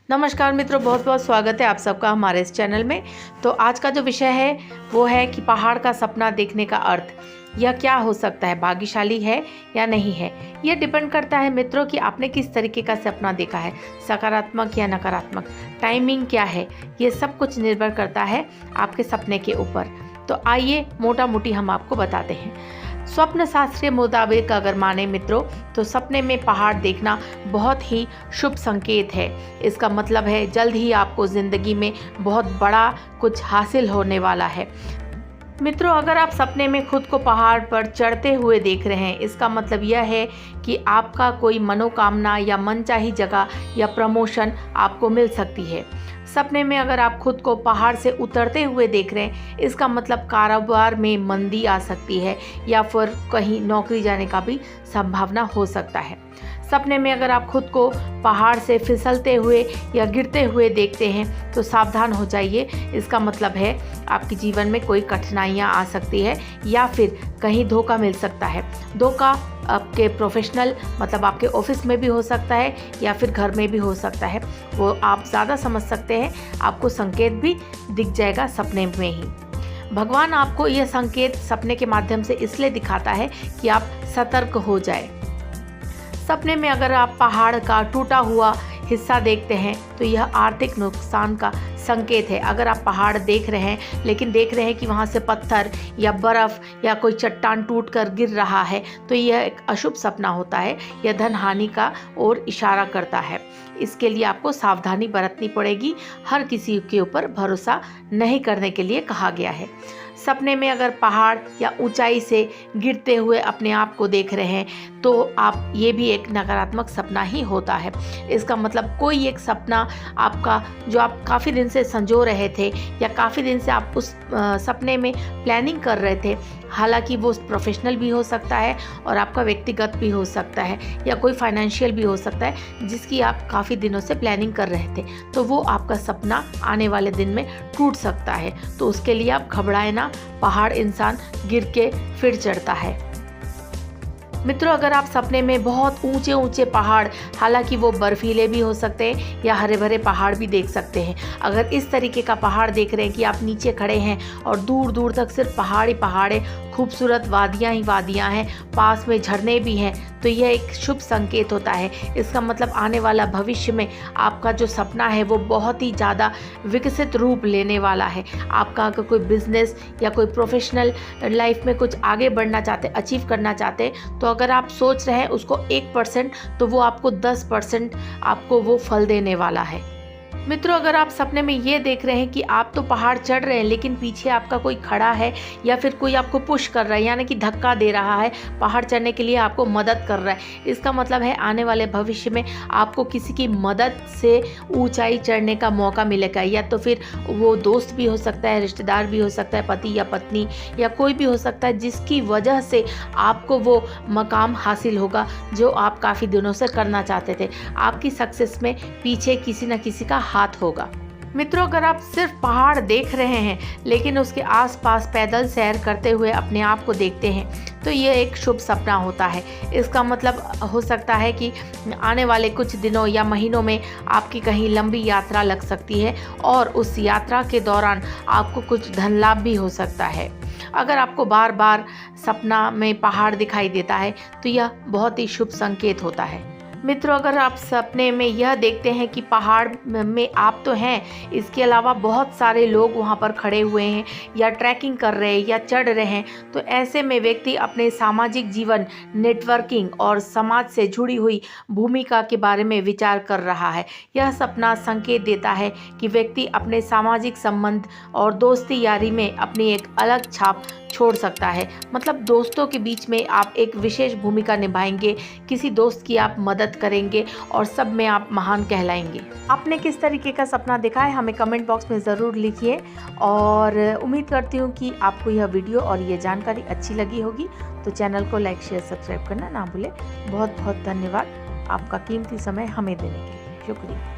नमस्कार मित्रों, बहुत बहुत स्वागत है आप सबका हमारे इस चैनल में। तो आज का जो विषय है वो है कि पहाड़ का सपना देखने का अर्थ, यह क्या हो सकता है, भाग्यशाली है या नहीं है। यह डिपेंड करता है मित्रों कि आपने किस तरीके का सपना देखा है, सकारात्मक या नकारात्मक, टाइमिंग क्या है, ये सब कुछ निर्भर करता है आपके सपने के ऊपर। तो आइए मोटा मोटी हम आपको बताते हैं। स्वप्न शास्त्र के मुताबिक अगर माने मित्रों तो सपने में पहाड़ देखना बहुत ही शुभ संकेत है। इसका मतलब है जल्द ही आपको ज़िंदगी में बहुत बड़ा कुछ हासिल होने वाला है। मित्रों, अगर आप सपने में खुद को पहाड़ पर चढ़ते हुए देख रहे हैं, इसका मतलब यह है कि आपका कोई मनोकामना या मनचाही जगह या प्रमोशन आपको मिल सकती है। सपने में अगर आप खुद को पहाड़ से उतरते हुए देख रहे हैं, इसका मतलब कारोबार में मंदी आ सकती है या फिर कहीं नौकरी जाने का भी संभावना हो सकता है। सपने में अगर आप खुद को पहाड़ से फिसलते हुए या गिरते हुए देखते हैं तो सावधान हो जाइए। इसका मतलब है आपके जीवन में कोई कठिनाइयाँ आ सकती है या फिर कहीं धोखा मिल सकता है। धोखा आपके प्रोफेशनल मतलब आपके ऑफिस में भी हो सकता है या फिर घर में भी हो सकता है, वो आप ज़्यादा समझ सकते हैं। आपको संकेत भी दिख जाएगा सपने में ही। भगवान आपको यह संकेत सपने के माध्यम से इसलिए दिखाता है कि आप सतर्क हो जाए। सपने में अगर आप पहाड़ का टूटा हुआ हिस्सा देखते हैं तो यह आर्थिक नुकसान का संकेत है। अगर आप पहाड़ देख रहे हैं लेकिन देख रहे हैं कि वहाँ से पत्थर या बर्फ़ या कोई चट्टान टूट कर गिर रहा है तो यह एक अशुभ सपना होता है। यह धन हानि का ओर इशारा करता है। इसके लिए आपको सावधानी बरतनी पड़ेगी। हर किसी के ऊपर भरोसा नहीं करने के लिए कहा गया है। सपने में अगर पहाड़ या ऊंचाई से गिरते हुए अपने आप को देख रहे हैं तो आप ये भी एक नकारात्मक सपना ही होता है। इसका मतलब कोई एक सपना आपका जो आप काफ़ी दिन से संजो रहे थे या काफ़ी दिन से आप उस सपने में प्लानिंग कर रहे थे, हालांकि वो प्रोफेशनल भी हो सकता है और आपका व्यक्तिगत भी हो सकता है या कोई फाइनेंशियल भी हो सकता है, जिसकी आप काफ़ी दिनों से प्लानिंग कर रहे थे, तो वो आपका सपना आने वाले दिन में टूट सकता है। तो उसके लिए आप घबराए ना, पहाड़ इंसान गिर के फिर चढ़ता है। मित्रों, अगर आप सपने में बहुत ऊंचे ऊंचे पहाड़, हालांकि वो बर्फीले भी हो सकते हैं या हरे भरे पहाड़ भी देख सकते हैं, अगर इस तरीके का पहाड़ देख रहे हैं कि आप नीचे खड़े हैं और दूर दूर तक सिर्फ पहाड़ ही पहाड़ है, खूबसूरत वादियाँ ही वादियाँ हैं, पास में झरने भी हैं, तो यह एक शुभ संकेत होता है। इसका मतलब आने वाला भविष्य में आपका जो सपना है वो बहुत ही ज़्यादा विकसित रूप लेने वाला है। आपका अगर कोई बिजनेस या कोई प्रोफेशनल लाइफ में कुछ आगे बढ़ना चाहते, अचीव करना चाहते, तो अगर आप सोच रहे हैं उसको 1%, तो वो आपको 10% आपको वो फल देने वाला है। मित्रों, अगर आप सपने में ये देख रहे हैं कि आप तो पहाड़ चढ़ रहे हैं लेकिन पीछे आपका कोई खड़ा है या फिर कोई आपको पुश कर रहा है, यानी कि धक्का दे रहा है, पहाड़ चढ़ने के लिए आपको मदद कर रहा है, इसका मतलब है आने वाले भविष्य में आपको किसी की मदद से ऊंचाई चढ़ने का मौका मिलेगा। या तो फिर वो दोस्त भी हो सकता है, रिश्तेदार भी हो सकता है, पति या पत्नी या कोई भी हो सकता है, जिसकी वजह से आपको वो मकाम हासिल होगा जो आप काफ़ी दिनों से करना चाहते थे। आपकी सक्सेस में पीछे किसी न किसी का हाथ होगा। मित्रों, अगर आप सिर्फ पहाड़ देख रहे हैं लेकिन उसके आसपास पैदल सैर करते हुए अपने आप को देखते हैं तो ये एक शुभ सपना होता है। इसका मतलब हो सकता है कि आने वाले कुछ दिनों या महीनों में आपकी कहीं लंबी यात्रा लग सकती है और उस यात्रा के दौरान आपको कुछ धन लाभ भी हो सकता है। अगर आपको बार बार सपना में पहाड़ दिखाई देता है तो यह बहुत ही शुभ संकेत होता है। मित्रों, अगर आप सपने में यह देखते हैं कि पहाड़ में आप तो हैं, इसके अलावा बहुत सारे लोग वहां पर खड़े हुए हैं या ट्रैकिंग कर रहे हैं या चढ़ रहे हैं, तो ऐसे में व्यक्ति अपने सामाजिक जीवन, नेटवर्किंग और समाज से जुड़ी हुई भूमिका के बारे में विचार कर रहा है। यह सपना संकेत देता है कि व्यक्ति अपने सामाजिक संबंध और दोस्ती यारी में अपनी एक अलग छाप छोड़ सकता है। मतलब दोस्तों के बीच में आप एक विशेष भूमिका निभाएंगे, किसी दोस्त की आप मदद करेंगे और सब में आप महान कहलाएंगे। आपने किस तरीके का सपना देखा है हमें कमेंट बॉक्स में ज़रूर लिखिए और उम्मीद करती हूँ कि आपको यह वीडियो और ये जानकारी अच्छी लगी होगी। तो चैनल को लाइक, शेयर, सब्सक्राइब करना ना भूलें। बहुत बहुत धन्यवाद आपका कीमती समय हमें देने के लिए। शुक्रिया।